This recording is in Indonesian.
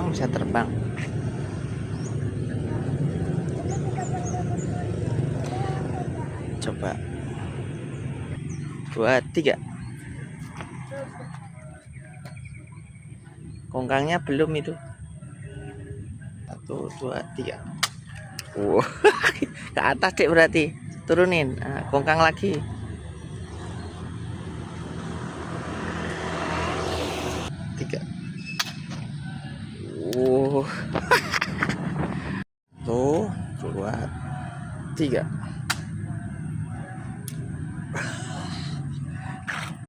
bisa terbang. Coba 2, 3. Kongkangnya belum itu. 1, 2, 3. Wow. Ke atas dek berarti. Turunin. Nah, kongkang lagi. 3. Tuh 2, 3.